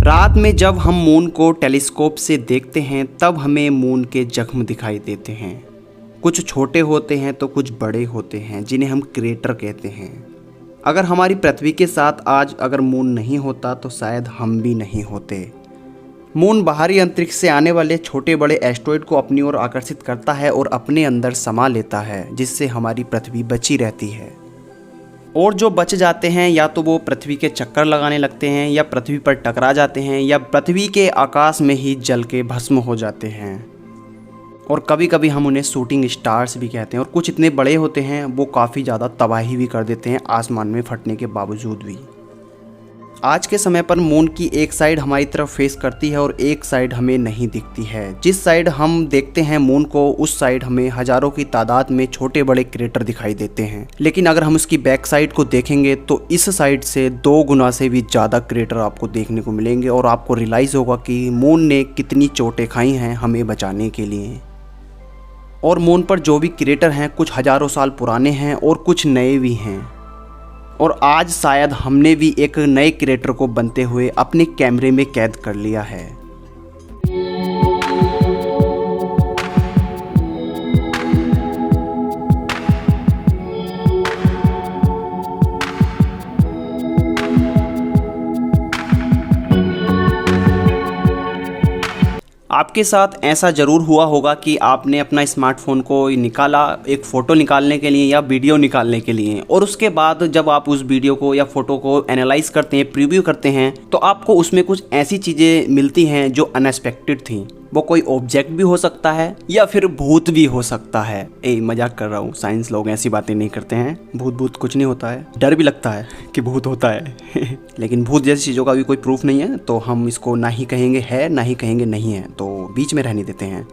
रात में जब हम मून को टेलीस्कोप से देखते हैं तब हमें मून के जख्म दिखाई देते हैं। कुछ छोटे होते हैं तो कुछ बड़े होते हैं जिन्हें हम क्रेटर कहते हैं। अगर हमारी पृथ्वी के साथ आज अगर मून नहीं होता तो शायद हम भी नहीं होते। मून बाहरी अंतरिक्ष से आने वाले छोटे बड़े एस्टेरॉयड को अपनी ओर आकर्षित करता है और अपने अंदर समा लेता है, जिससे हमारी पृथ्वी बची रहती है। और जो बच जाते हैं या तो वो पृथ्वी के चक्कर लगाने लगते हैं या पृथ्वी पर टकरा जाते हैं या पृथ्वी के आकाश में ही जल के भस्म हो जाते हैं। और कभी कभी हम उन्हें शूटिंग स्टार्स भी कहते हैं। और कुछ इतने बड़े होते हैं वो काफ़ी ज़्यादा तबाही भी कर देते हैं आसमान में फटने के बावजूद भी। आज के समय पर मून की एक साइड हमारी तरफ फेस करती है और एक साइड हमें नहीं दिखती है। जिस साइड हम देखते हैं मून को, उस साइड हमें हज़ारों की तादाद में छोटे बड़े क्रेटर दिखाई देते हैं। लेकिन अगर हम उसकी बैक साइड को देखेंगे तो इस साइड से 2 गुना से भी ज़्यादा क्रेटर आपको देखने को मिलेंगे और आपको रियलाइज़ होगा कि मून ने कितनी चोटें खाई हैं हमें बचाने के लिए। और मून पर जो भी क्रेटर हैं कुछ हज़ारों साल पुराने हैं और कुछ नए भी हैं। और आज शायद हमने भी एक नए क्रिएटर को बनते हुए अपने कैमरे में कैद कर लिया है। आपके साथ ऐसा ज़रूर हुआ होगा कि आपने अपना स्मार्टफोन को निकाला एक फ़ोटो निकालने के लिए या वीडियो निकालने के लिए, और उसके बाद जब आप उस वीडियो को या फ़ोटो को एनालाइज करते हैं, प्रीव्यू करते हैं, तो आपको उसमें कुछ ऐसी चीज़ें मिलती हैं जो अनएक्सपेक्टेड थी। वो कोई ऑब्जेक्ट भी हो सकता है या फिर भूत भी हो सकता है। मजाक कर रहा हूँ, साइंस लोग ऐसी बातें नहीं करते हैं। भूत कुछ नहीं होता है, डर भी लगता है कि भूत होता है लेकिन भूत जैसी चीज़ों का भी कोई प्रूफ नहीं है, तो हम इसको ना ही कहेंगे है ना ही कहेंगे नहीं है, तो बीच में रहने देते हैं।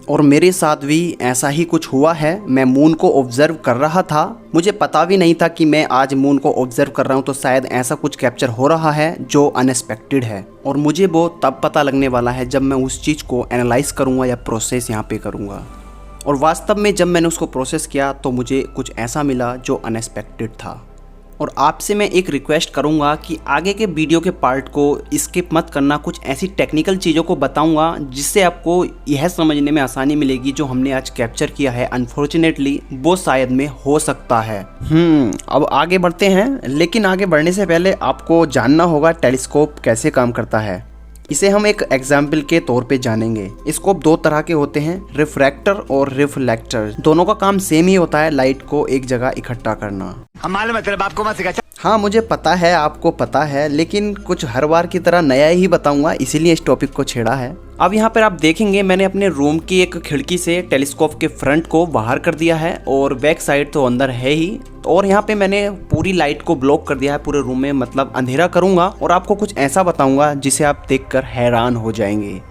और मेरे साथ भी ऐसा ही कुछ हुआ है। मैं मून को ऑब्जर्व कर रहा था, मुझे पता भी नहीं था कि मैं आज मून को ऑब्जर्व कर रहा हूँ, तो शायद ऐसा कुछ कैप्चर हो रहा है जो अनएक्सपेक्टेड है। और मुझे वो तब पता लगने वाला है जब मैं उस चीज़ को एनालाइज करूँगा या प्रोसेस यहाँ पे करूँगा। और वास्तव में जब मैंने उसको प्रोसेस किया तो मुझे कुछ ऐसा मिला जो अनएक्सपेक्टेड था। और आपसे मैं एक रिक्वेस्ट करूंगा कि आगे के वीडियो के पार्ट को स्किप मत करना। कुछ ऐसी टेक्निकल चीज़ों को बताऊंगा जिससे आपको यह समझने में आसानी मिलेगी जो हमने आज कैप्चर किया है अनफॉर्चुनेटली वो शायद में हो सकता है। अब आगे बढ़ते हैं, लेकिन आगे बढ़ने से पहले आपको जानना होगा टेलीस्कोप कैसे काम करता है। इसे हम एक एग्जाम्पल के तौर पे जानेंगे। स्कोप 2 तरह के होते हैं, रिफ्रैक्टर और रिफ्लेक्टर। दोनों का काम सेम ही होता है, लाइट को एक जगह इकट्ठा करना। हमारे मतलब आपको मत सिखा। हाँ मुझे पता है, आपको पता है, लेकिन कुछ हर बार की तरह नया ही बताऊंगा, इसीलिए इस टॉपिक को छेड़ा है। अब यहाँ पर आप देखेंगे मैंने अपने रूम की एक खिड़की से टेलीस्कोप के फ्रंट को बाहर कर दिया है और बैक साइड तो अंदर है ही। और यहाँ पे मैंने पूरी लाइट को ब्लॉक कर दिया है पूरे रूम में, मतलब अंधेरा करूँगा और आपको कुछ ऐसा बताऊँगा जिसे आप देखकर हैरान हो जाएंगे।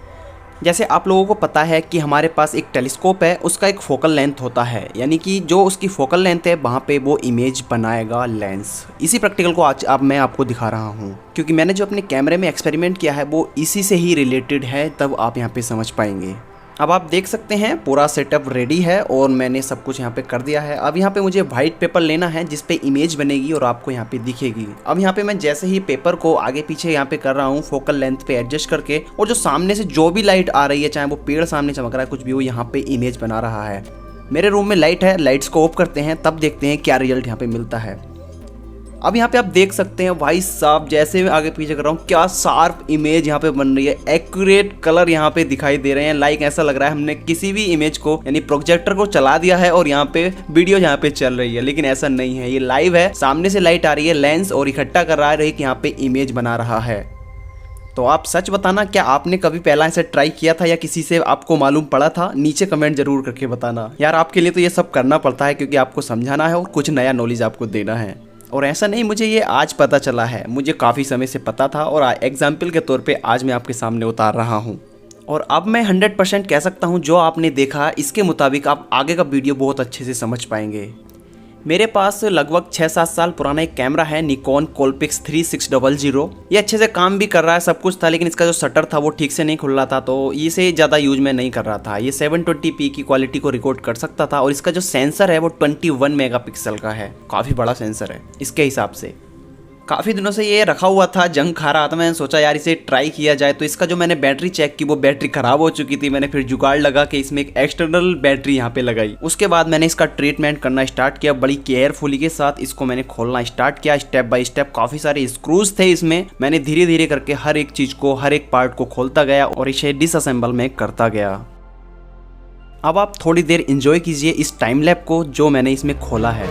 जैसे आप लोगों को पता है कि हमारे पास एक टेलीस्कोप है, उसका एक फोकल लेंथ होता है, यानी कि जो उसकी फोकल लेंथ है वहाँ पे वो इमेज बनाएगा लेंस। इसी प्रैक्टिकल को आज अब मैं आपको दिखा रहा हूँ, क्योंकि मैंने जो अपने कैमरे में एक्सपेरिमेंट किया है वो इसी से ही रिलेटेड है, तब आप यहाँ पे समझ पाएंगे। अब आप देख सकते हैं पूरा सेटअप रेडी है और मैंने सब कुछ यहाँ पे कर दिया है। अब यहाँ पे मुझे वाइट पेपर लेना है जिस पे इमेज बनेगी और आपको यहाँ पे दिखेगी। अब यहाँ पे मैं जैसे ही पेपर को आगे पीछे यहाँ पे कर रहा हूँ फोकल लेंथ पे एडजस्ट करके, और जो सामने से जो भी लाइट आ रही है, चाहे वो पेड़ सामने चमक रहा है कुछ भी हो, यहाँ पे इमेज बना रहा है। मेरे रूम में लाइट है, लाइट्स को ऑफ करते हैं, तब देखते हैं क्या रिजल्ट यहाँ पे मिलता है। अब यहाँ पे आप देख सकते हैं भाई साहब, जैसे मैं आगे पीछे कर रहा हूँ क्या शार्प इमेज यहाँ पे बन रही है, एक्यूरेट कलर यहाँ पे दिखाई दे रहे हैं। लाइक ऐसा लग रहा है हमने किसी भी इमेज को यानी प्रोजेक्टर को चला दिया है और यहाँ पे वीडियो यहाँ पे चल रही है, लेकिन ऐसा नहीं है, ये लाइव है। सामने से लाइट आ रही है, लेंस और इकट्ठा कर रहा है कि यहाँ पे इमेज बना रहा है। तो आप सच बताना, क्या आपने कभी पहला ऐसे ट्राई किया था या किसी से आपको मालूम पड़ा था? नीचे कमेंट जरूर करके बताना यार। आपके लिए तो ये सब करना पड़ता है क्योंकि आपको समझाना है और कुछ नया नॉलेज आपको देना है। और ऐसा नहीं मुझे ये आज पता चला है, मुझे काफ़ी समय से पता था और एग्जाम्पल के तौर पे आज मैं आपके सामने उतार रहा हूँ। और अब मैं 100% कह सकता हूँ जो आपने देखा इसके मुताबिक आप आगे का वीडियो बहुत अच्छे से समझ पाएंगे। मेरे पास लगभग 6-7 साल पुराना एक कैमरा है, निकॉन कोलपिक्स 3600। ये अच्छे से काम भी कर रहा है, सब कुछ था, लेकिन इसका जो शटर था वो ठीक से नहीं खुल रहा था, तो इसे ज़्यादा यूज मैं नहीं कर रहा था। ये 720p की क्वालिटी को रिकॉर्ड कर सकता था और इसका जो सेंसर है वो 21 मेगापिक्सल का है, काफ़ी बड़ा सेंसर है इसके हिसाब से। काफ़ी दिनों से ये रखा हुआ था, जंग खा रहा था। मैंने सोचा यार इसे ट्राई किया जाए। तो इसका जो मैंने बैटरी चेक की वो बैटरी ख़राब हो चुकी थी। मैंने फिर जुगाड़ लगा के इसमें एक एक्सटर्नल बैटरी यहाँ पे लगाई। उसके बाद मैंने इसका ट्रीटमेंट करना स्टार्ट किया। बड़ी केयरफुली के साथ इसको मैंने खोलना स्टार्ट किया, स्टेप बाय स्टेप। काफ़ी सारे स्क्रूज थे इसमें। मैंने धीरे धीरे करके हर एक चीज़ को, हर एक पार्ट को खोलता गया और इसे डिसअसेंबल में करता गया। अब आप थोड़ी देर इंजॉय कीजिए इस टाइम लैप को जो मैंने इसमें खोला है।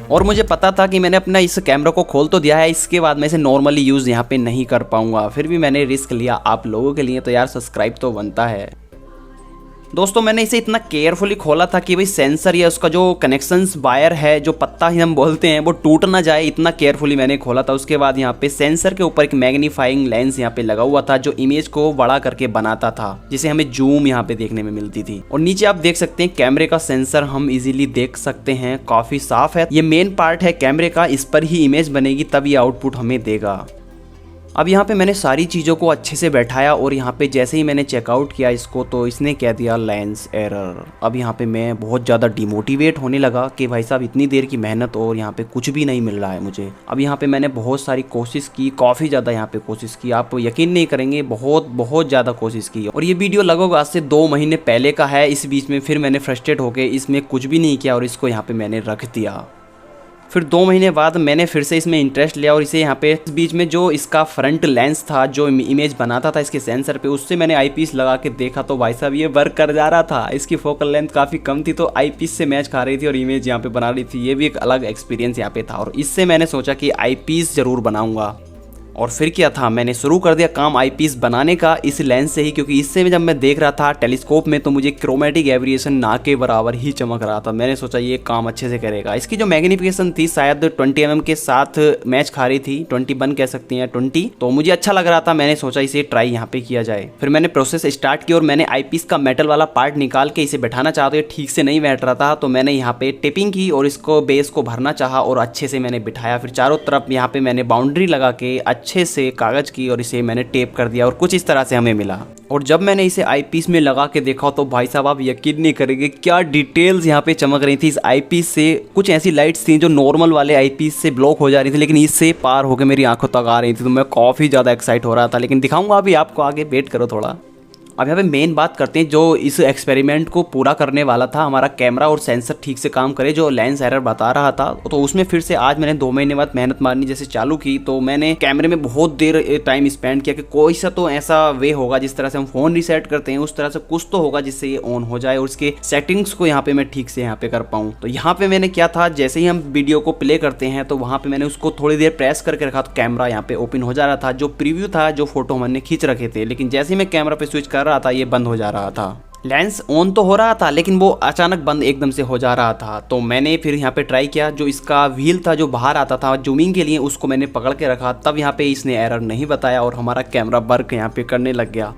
और मुझे पता था कि मैंने अपना इस कैमरा को खोल तो दिया है, इसके बाद मैं इसे नॉर्मली यूज़ यहाँ पे नहीं कर पाऊंगा। फिर भी मैंने रिस्क लिया आप लोगों के लिए, तो यार सब्सक्राइब तो बनता है। दोस्तों मैंने इसे इतना केयरफुली खोला था कि भाई सेंसर या उसका जो कनेक्शंस वायर है, जो पत्ता ही हम बोलते हैं, वो टूट ना जाए। इतना केयरफुली मैंने खोला था। उसके बाद यहाँ पे सेंसर के ऊपर एक मैग्नीफाइंग लेंस यहाँ पे लगा हुआ था जो इमेज को बड़ा करके बनाता था, जिसे हमें जूम यहाँ पे देखने में मिलती थी। और नीचे आप देख सकते हैं कैमरे का सेंसर हम इजीली देख सकते हैं, काफी साफ है। ये मेन पार्ट है कैमरे का, इस पर ही इमेज बनेगी तब ये आउटपुट हमें देगा। अब यहाँ पे मैंने सारी चीज़ों को अच्छे से बैठाया और यहाँ पे जैसे ही मैंने चेकआउट किया इसको तो इसने कह दिया लेंस एरर। अब यहाँ पे मैं बहुत ज़्यादा डिमोटिवेट होने लगा कि भाई साहब इतनी देर की मेहनत और यहाँ पे कुछ भी नहीं मिल रहा है मुझे। अब यहाँ पे मैंने बहुत सारी कोशिश की, काफ़ी ज़्यादा यहाँ पे कोशिश की। आप यकीन नहीं करेंगे, बहुत ज़्यादा कोशिश की। और ये वीडियो लगभग आज से 2 महीने पहले का है। इस बीच में फिर मैंने फ्रस्ट्रेट होकर इसमें कुछ भी नहीं किया और इसको यहाँ पे मैंने रख दिया। फिर 2 महीने बाद मैंने फिर से इसमें इंटरेस्ट लिया और इसे यहाँ पे इस बीच में जो इसका फ्रंट लेंस था, जो इमेज बनाता था इसके सेंसर पे, उससे मैंने आईपीस लगा के देखा तो भाई साहब ये वर्क कर जा रहा था। इसकी फोकल लेंथ काफ़ी कम थी तो आईपीस से मैच खा रही थी और इमेज यहाँ पे बना रही थी। ये भी एक अलग एक्सपीरियंस यहाँ पे था और इससे मैंने सोचा कि आईपीस ज़रूर बनाऊँगा। और फिर क्या था, मैंने शुरू कर दिया काम आईपीस बनाने का इस लेंस से ही, क्योंकि इससे जब मैं देख रहा था टेलीस्कोप में तो मुझे क्रोमेटिक एवरिएशन ना के बराबर ही चमक रहा था। मैंने सोचा ये काम अच्छे से करेगा। इसकी जो मैग्निफिकेशन थी शायद 20 mm के साथ मैच खा रही थी, 21 कह सकती हैं, 20। तो मुझे अच्छा लग रहा था, मैंने सोचा इसे ट्राई यहाँ पे किया जाए। फिर मैंने प्रोसेस स्टार्ट की और मैंने आईपीस का मेटल वाला पार्ट निकाल के इसे बैठाना चाहा तो ये ठीक से नहीं बैठ रहा था। तो मैंने यहाँ पे टेपिंग की और इसको बेस को भरना चाहा और अच्छे से मैंने बिठाया। फिर चारों तरफ यहाँ पे मैंने बाउंड्री लगा के अच्छे से कागज की और इसे मैंने टेप कर दिया और कुछ इस तरह से हमें मिला। और जब मैंने इसे आईपीस में लगा के देखा तो भाई साहब आप यकीन नहीं करेंगे क्या डिटेल्स यहाँ पे चमक रही थी इस आईपीस से। कुछ ऐसी लाइट्स थी जो नॉर्मल वाले आईपीस से ब्लॉक हो जा रही थी, लेकिन इससे पार होकर मेरी आंखों तक आ रही थी। तो मैं काफ़ी ज़्यादा एक्साइट हो रहा था, लेकिन दिखाऊंगा अभी आपको आगे, वेट करो थोड़ा। अब यहाँ पे मेन बात करते हैं, जो इस एक्सपेरिमेंट को पूरा करने वाला था हमारा कैमरा और सेंसर ठीक से काम करे, जो लेंस एरर बता रहा था। तो उसमें फिर से आज मैंने 2 महीने बाद मेहनत मारनी जैसे चालू की। तो मैंने कैमरे में बहुत देर टाइम स्पेंड किया कि कोई सा तो ऐसा वे होगा जिस तरह से हम फ़ोन रिसेट करते हैं उस तरह से कुछ तो होगा जिससे ये ऑन हो जाए और उसके सेटिंग्स को यहाँ पे मैं ठीक से यहाँ पे कर पाऊँ। तो यहाँ पे मैंने क्या था, जैसे ही हम वीडियो को प्ले करते हैं तो वहाँ पे मैंने उसको थोड़ी देर प्रेस करके रखा तो कैमरा यहाँ पे ओपन हो जा रहा था। जो प्रीव्यू था, जो फोटो हमने खींच रखे थे, लेकिन जैसे ही मैं कैमरा पे स्विच कर रहा था ये बंद हो जा रहा था। लेंस ऑन तो हो रहा था लेकिन वो अचानक बंद एकदम से हो जा रहा था। तो मैंने फिर यहाँ पे ट्राई किया, जो इसका व्हील था जो बाहर आता था जूमिंग के लिए, उसको मैंने पकड़ के रखा। तब यहाँ पे इसने एरर नहीं बताया और हमारा कैमरा वर्क यहाँ पे करने लग गया।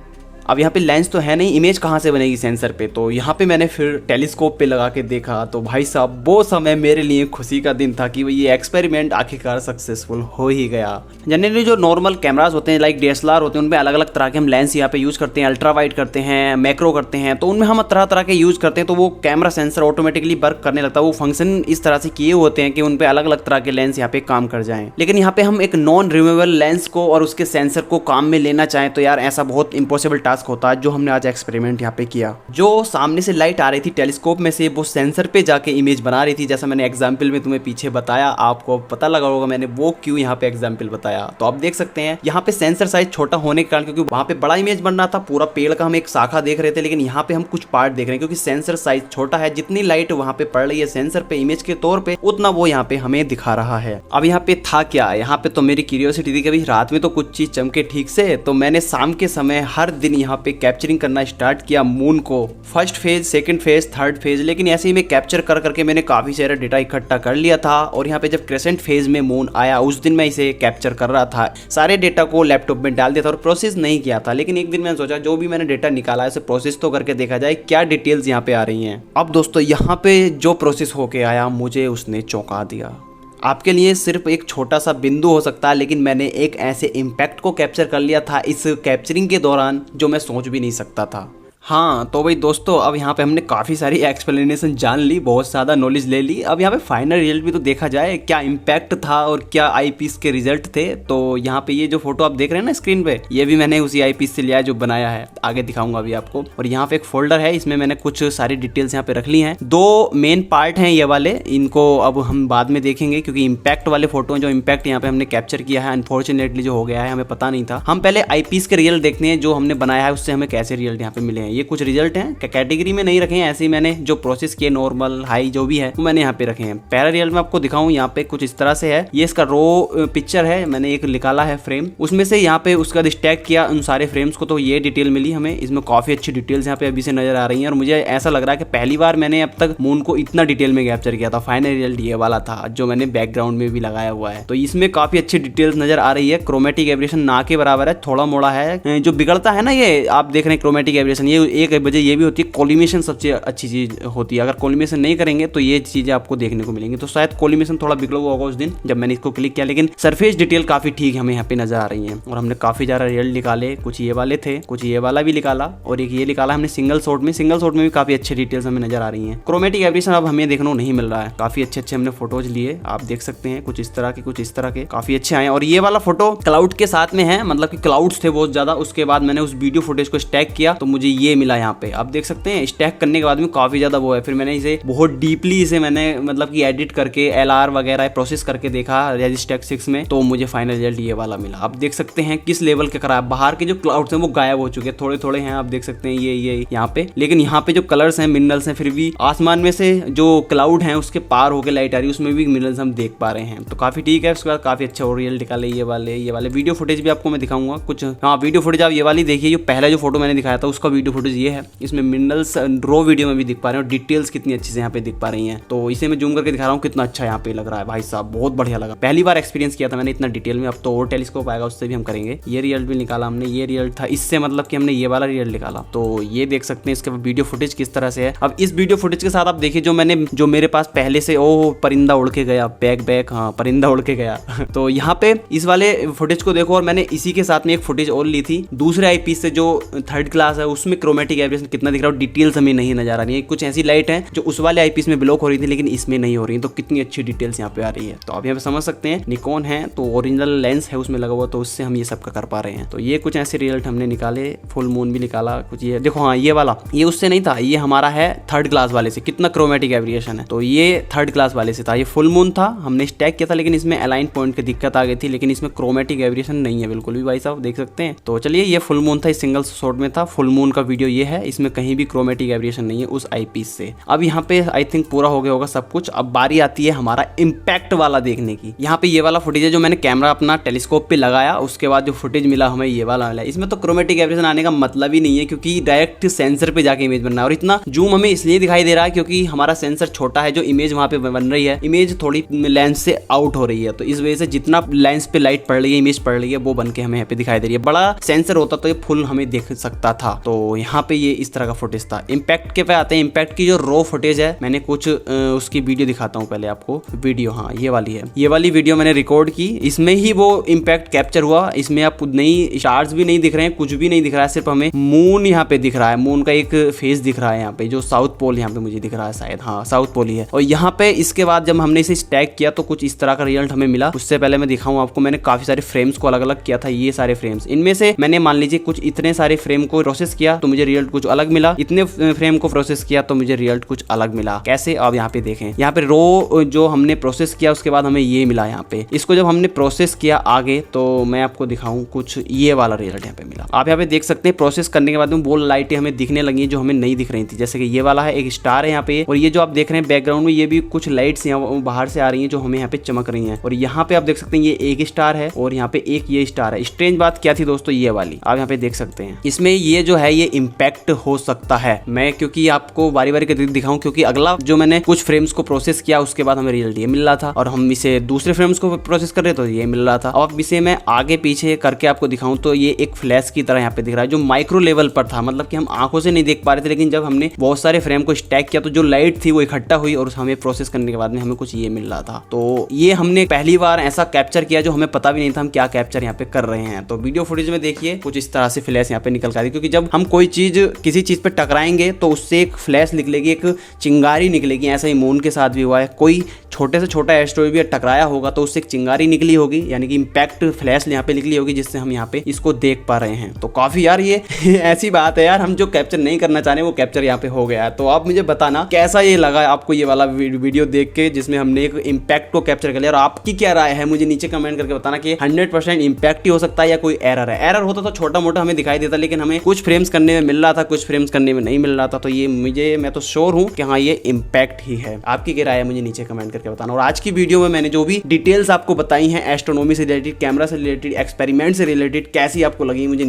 अब यहाँ पे लेंस तो है नहीं, इमेज कहाँ से बनेगी सेंसर पे। तो यहाँ पे मैंने फिर टेलीस्कोप पे लगा के देखा तो भाई साहब वो समय मेरे लिए खुशी का दिन था कि ये एक्सपेरिमेंट आखिरकार सक्सेसफुल हो ही गया। जनरली जो नॉर्मल कैमरास होते हैं लाइक DSLR होते हैं उनमें अलग अलग तरह के हम लेंस यहाँ पे यूज़ करते हैं, अल्ट्रा वाइड करते हैं, मैक्रो करते हैं। तो उनमें हम तरह तरह के यूज़ करते हैं तो वो कैमरा सेंसर ऑटोमेटिकली वर्क करने लगता है। वो फंक्शन इस तरह से किए होते हैं कि उन पर अलग अलग तरह के लेंस यहाँ पे काम कर जाएं। लेकिन यहाँ पे हम एक नॉन रिमूवेबल लेंस को और उसके सेंसर को काम में लेना चाहें तो यार ऐसा बहुत इंपॉसिबल टास्क होता है, जो हमने आज एक्सपेरिमेंट यहाँ पे किया। जो सामने से लाइट आ रही थी टेलीस्कोप में से, वो सेंसर पे जाके इमेज बना रही थी। जैसा मैंने एग्जाम्पल में तुम्हें पीछे बताया, आपको पता लगा होगा मैंने वो क्यों यहाँ पे एग्जाम्पल बताया। तो आप देख सकते हैं यहाँ पे सेंसर साइज छोटा होने के कारण, क्योंकि वहाँ पे बड़ा इमेज बन रहा था, पूरा पेड़ का हम एक शाखा देख रहे थे, लेकिन यहाँ पे हम कुछ पार्ट देख रहे हैं क्योंकि सेंसर साइज छोटा है। जितनी लाइट वहाँ पे पड़ रही है सेंसर पे इमेज के तौर पे, उतना वो यहाँ पे हमें दिखा रहा है। अब यहाँ पे था क्या, यहाँ पे तो मेरी क्यूरियोसिटी थी कि रात में तो कुछ चीज चमके ठीक से। तो मैंने शाम के समय हर दिन यहाँ पे कैप्चरिंग करना स्टार्ट किया मून को, first phase, second phase, third phase. लेकिन ऐसे ही मैं कैप्चर कर करके मैंने काफी सारा डेटा इकट्ठा कर लिया था। और यहाँ पे जब क्रेसेंट फेज में मून आया उस दिन मैं इसे कैप्चर कर रहा था, सारे डेटा को लैपटॉप में डाल दिया था और प्रोसेस नहीं किया था। लेकिन एक दिन मैंने सोचा जो भी मैंने डेटा निकाला है उसे प्रोसेस तो करके देखा जाए क्या डिटेल्स यहाँ पे आ रही हैं। अब दोस्तों यहाँ पे जो प्रोसेस होके आया मुझे उसने चौंका दिया। आपके लिए सिर्फ एक छोटा सा बिंदु हो सकता है, लेकिन मैंने एक ऐसे इम्पैक्ट को कैप्चर कर लिया था इस कैप्चरिंग के दौरान जो मैं सोच भी नहीं सकता था। हाँ तो भाई दोस्तों, अब यहाँ पे हमने काफ़ी सारी एक्सप्लेनेशन जान ली, बहुत ज़्यादा नॉलेज ले ली। अब यहाँ पे फाइनल रिजल्ट भी तो देखा जाए, क्या इम्पैक्ट था और क्या आईपीस के रिजल्ट थे। तो यहाँ पे ये जो फोटो आप देख रहे हैं ना स्क्रीन पे, ये भी मैंने उसी आईपीस से लिया है जो बनाया है, आगे दिखाऊंगा अभी आपको। और यहाँ पे एक फोल्डर है, इसमें मैंने कुछ सारी डिटेल्स यहाँ पे रख ली हैं। 2 मेन पार्ट हैं ये वाले, इनको अब हम बाद में देखेंगे क्योंकि इम्पैक्ट वाले फोटो जो इम्पैक्ट यहाँ पे हमने कैप्चर किया है अनफॉर्चुनेटली जो हो गया है, हमें पता नहीं था। हम पहले आईपीस के रिजल्ट देखते हैं जो हमने बनाया है, उससे हमें कैसे रिजल्ट यहाँ पे मिले हैं। ये कुछ रिजल्ट हैं, कैटेगरी में नहीं रखे हैं, ऐसे ही मैंने जो प्रोसेस किए नॉर्मल हाई जो भी है वो मैंने यहाँ पे रखे हैं। पहला रिजल्ट मैं आपको दिखाऊं, यहाँ पे कुछ इस तरह से है। ये इसका रो पिक्चर है, मैंने एक निकाला है फ्रेम, उसमें से यहाँ पे उसका स्टैक किया उन सारे फ्रेम्स को, तो ये डिटेल मिली हमें। इसमें काफी अच्छी डिटेल्स यहाँ पे अभी से नजर आ रही है और मुझे ऐसा लग रहा है कि पहली बार मैंने अब तक मून को इतना डिटेल में कैप्चर किया था। फाइनल रिजल्ट ये वाला था जो मैंने बैकग्राउंड में भी लगाया हुआ है। तो इसमें काफी अच्छी डिटेल्स नजर आ रही है। क्रोमेटिक एब्रेशन ना के बराबर है, थोड़ा मोड़ा है। जो बिगड़ता है ना ये आप देख रहे हैं क्रोमेटिक एब्रेशन, ये एक वजह ये भी होती है, कोलिमेशन सबसे अच्छी चीज होती है। अगर कोलिमेशन नहीं करेंगे तो ये चीजें आपको देखने को मिलेंगी। तो शायद कोलिमेशन थोड़ा बिगड़ा हुआ होगा उस दिन जब मैंने इसको क्लिक किया, लेकिन सरफेस डिटेल काफी ठीक हमें यहाँ पे नजर आ रही है। और हमने काफी ज्यादा रिजल्ट निकाले, कुछ ये वाले थे, कुछ ये वाला भी निकाला और एक ये निकाला हमने सिंगल शॉट में। सिंगल शॉट में भी काफी अच्छी डिटेल्स हमें नजर आ रही है। क्रोमेटिक एब्रेशन अब हमें देखने को नहीं मिल रहा है। काफी अच्छे अच्छे हमने फोटोज लिए, आप देख सकते हैं, कुछ इस तरह के, कुछ इस तरह के, काफी अच्छे आए। और ये वाला फोटो क्लाउड के साथ में है, मतलब कि क्लाउड्स थे बहुत ज्यादा। उसके बाद मैंने उस वीडियो फुटेज को स्टैक किया तो मुझे ये मिला यहाँ पे, आप देख सकते हैं। स्टैक करने के बाद में काफी ज्यादा वो है, फिर मैंने इसे बहुत डीपली इसे मैंने मतलब कि एडिट करके एलआर वगैरह प्रोसेस करके देखा रेजिस्टेक 6 में, तो मुझे फाइनल रिजल्ट ये वाला मिला। आप देख सकते हैं किस लेवल के खराब, बाहर के जो क्लाउड्स हैं वो गायब हो चुके हैं, थोड़े थोड़े हैं, आप देख सकते हैं ये यहाँ पे। लेकिन यहाँ पे जो कलर्स हैं, मिनरल्स हैं, फिर भी आसमान में से जो क्लाउड है उसके पार होकर लाइट आ रही है, उसमें भी मिनरल्स हम देख पा रहे हैं। तो काफी ठीक है। उसके बाद काफी अच्छा और रिजल्ट निकाले ये वाले वीडियो फुटेज भी आपको मैं दिखाऊंगा कुछ। हाँ वीडियो फुटेज आप ये वाली देखिए, जो पहला जो फोटो मैंने दिखाया था उसका वीडियो फुटेज ये है। इसमें मिनरल्स रो वीडियो में भी दिख पा रहे हैं और डिटेल्स कितनी अच्छी से यहाँ पे दिख पा रही हैं। तो इसे मैं जूम करके दिखा रहा हूँ कितना अच्छा यहाँ पे लग रहा है भाई साहब, बहुत बढ़िया लगा। पहली बार एक्सपीरियंस किया था मैंने इतना डिटेल में, अब तो और टेलीस्कोप आएगा उससे भी हम करेंगे। ये रिजल्ट भी निकाला हमने, ये रिजल्ट था इससे, मतलब कि हमने ये वाला रिजल्ट निकाला। तो ये देख सकते हैं इसके वीडियो फुटेज किस तरह से है। अब इस वीडियो फुटेज के साथ आप देखिए जो मेरे पास पहले से, ओ परिंदा उड़ के गया, बैक हाँ परिंदा उड़ के गया तो यहाँ पे इस वाले फुटेज को देखो। और मैंने इसी के साथ में एक फुटेज और ली थी दूसरे आईपीस से जो 3rd क्लास है, उसमें क्रोमेटिक एब्रेशन कितना दिख रहा है, डिटेल्स हमें नहीं नजर आ रही है। कुछ ऐसी लाइट है जो उस वाले आईपीस में ब्लॉक हो रही थी लेकिन इसमें नहीं हो रही है, तो कितनी अच्छी डिटेल्स यहाँ पे आ रही है। तो आप यहाँ पे समझ सकते हैं निकॉन है तो ओरिजिनल लेंस है उसमें लगा हुआ, तो उससे हम ये सब का कर पा रहे हैं। तो ये कुछ ऐसे रिजल्ट हमने निकाले, फुल मून भी निकाला कुछ। ये देखो, हाँ ये वाला ये उससे नहीं था, ये हमारा है 3rd क्लास वाले से, कितना क्रोमेटिक एब्रेशन है। तो ये 3rd क्लास वाले से था, ये फुल मून था, हमने स्टैक किया था लेकिन इसमें अलाइन पॉइंट की दिक्कत आ गई थी, लेकिन इसमें क्रोमेटिक एब्रेशन नहीं है बिल्कुल भी भाई साहब, देख सकते हैं। तो चलिए ये फुल मून था, इस सिंगल शॉट में था। फुल मून का वीडियो ये है, इसमें कहीं भी क्रोमेटिक एब्रेशन नहीं है उस आईपीस से। अब यहाँ पे आई थिंक पूरा हो गया होगा सब कुछ। अब बारी आती है हमारा इम्पैक्ट वाला देखने की। यहाँ पे ये वाला फुटेज है जो मैंने कैमरा अपना टेलीस्कोप पे लगाया, उसके बाद जो फुटेज मिला हमें ये वाला मिला। इसमें तो क्रोमेटिक एब्रेशन आने का मतलब ही नहीं है क्योंकि डायरेक्ट सेंसर पे जाके इमेज बनना है। और इतना जूम हमें इसलिए दिखाई दे रहा है क्योंकि हमारा सेंसर छोटा है, जो इमेज वहाँ पे बन रही है, इमेज थोड़ी लेंस से आउट हो रही है, तो इस वजह से जितना लेंस पे लाइट पड़ रही है, इमेज पड़ रही है, वो बन के हमें यहाँ पे दिखाई दे रही है। बड़ा सेंसर होता तो ये फुल हमें देख सकता था। तो यहाँ पे ये इस तरह का फुटेज था। इम्पैक्ट के पे आते हैं। इम्पैक्ट की जो रो फुटेज है, मैंने कुछ उसकी वीडियो दिखाता हूँ पहले आपको। वीडियो हाँ ये वाली है, ये वाली वीडियो मैंने रिकॉर्ड की, इसमें ही वो इम्पैक्ट कैप्चर हुआ। इसमें आप नई स्टार्स भी नहीं दिख रहे हैं, कुछ भी नहीं दिख रहा है, सिर्फ हमें मून यहाँ पे दिख रहा है, मून का एक फेस दिख रहा है यहाँ पे, जो साउथ पोल यहाँ पे मुझे दिख रहा है शायद, हाँ साउथ पोल ही है। और यहाँ पे इसके बाद जब हमने इसे स्टैक किया तो कुछ इस तरह का रिजल्ट हमें मिला। उससे पहले मैं दिखाऊं आपको, मैंने काफी सारे फ्रेम्स को अलग अलग किया था। ये सारे फ्रेम्स, इनमें से मैंने मान लीजिए कुछ इतने सारे फ्रेम को प्रोसेस किया तो मुझे मुझे रिजल्ट कुछ अलग मिला, इतने फ्रेम को प्रोसेस किया तो मुझे रिजल्ट कुछ अलग मिला। कैसे? अब यहाँ पे देखें, यहाँ पे रो जो हमने प्रोसेस किया उसके बाद हमें ये मिला। यहाँ पे इसको जब हमने प्रोसेस किया आगे तो मैं आपको दिखाऊं, कुछ ये वाला रिजल्ट यहाँ पे मिला। आप यहाँ पे देख सकते हैं प्रोसेस करने के बाद में वो लाइटें हमें दिखने लगी जो हमें नहीं दिख रही थी। जैसे कि ये वाला है, एक स्टार है यहाँ पे, और ये जो आप देख रहे हैं बैकग्राउंड में, ये भी कुछ लाइट्स यहाँ बाहर से आ रही हैं जो हमें यहाँ पे चमक रही हैं। और यहाँ पे आप देख सकते हैं ये एक स्टार है और यहाँ पे एक ये स्टार है। स्ट्रेंज बात क्या थी दोस्तों, ये वाली आप यहाँ पे देख सकते हैं, इसमें ये जो है ये इम्पैक्ट हो सकता है। मैं क्योंकि आपको बारी बारी करके दिखाऊं, क्योंकि अगला जो मैंने कुछ फ्रेम्स को प्रोसेस किया उसके बाद हमें रिजल्ट ये मिल रहा था, और हम इसे दूसरे फ्रेम्स को प्रोसेस कर रहे तो ये मिल रहा था। अब इसे मैं आगे पीछे करके आपको दिखाऊं तो ये एक फ्लैश की तरह यहाँ पे दिख रहा है जो माइक्रो लेवल पर था, मतलब कि हम आंखों से नहीं देख पा रहे थे, लेकिन जब हमने बहुत सारे फ्रेम को स्टैक किया तो जो लाइट थी वो इकट्ठा हुई और हमें प्रोसेस करने के बाद में हमें कुछ ये मिल रहा था। तो ये हमने पहली बार ऐसा कैप्चर किया जो हमें पता भी नहीं था हम क्या कैप्चर यहाँ पे कर रहे हैं। तो वीडियो फुटेज में देखिए कुछ इस तरह से फ्लैश यहाँ पे निकल कर, क्योंकि जब हम कोई चीज किसी चीज पे टकराएंगे तो उससे एक फ्लैश निकलेगी, एक चिंगारी निकलेगी। ऐसा ही मून के साथ भी हुआ है, कोई छोटे से छोटा एस्ट्रॉइड भी टकराया होगा तो उससे एक चिंगारी निकली होगी, यानी कि इम्पैक्ट फ्लैश यहाँ पे निकली होगी, जिससे हम यहाँ पे इसको देख पा रहे हैं। तो काफी यार ये ऐसी बात है यार, हम जो कैप्चर नहीं करना चाह रहे वो कैप्चर यहाँ पे हो गया है। तो आप मुझे बताना कैसा ये लगा आपको ये वाला वीडियो देख के जिसमें हमने एक इम्पैक्ट को कैप्चर कर लिया, और आपकी क्या राय है मुझे नीचे कमेंट करके बताना कि 100% इम्पैक्ट ही हो सकता है या कोई एरर है। एरर होता तो छोटा मोटा हमें दिखाई देता, लेकिन हमें कुछ फ्रेम्स करने में मिल रहा था, कुछ फ्रेम्स करने में नहीं मिल रहा था। तो ये मैं तो श्योर हूँ कि हाँ ये इम्पैक्ट ही है। आपकी क्या राय है मुझे नीचे कमेंट करके बताना। और आज की वीडियो में मैंने जो भी डिटेल्स आपको बताई हैं एस्ट्रोनॉमी से रिलेटेड, कैमरा से रिलेटेड, एक्सपेरिमेंट से रिलेटेड, कैसी आपको लगी मुझे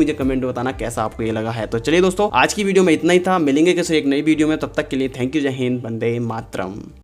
कमेंट में बताना कैसा आपको ये लगा है। तो चलिए दोस्तों आज की वीडियो में इतना ही था, मिलेंगे किसी एक नई वीडियो में, तब तक के लिए थैंक यू, जय हिंद, वंदे मातरम।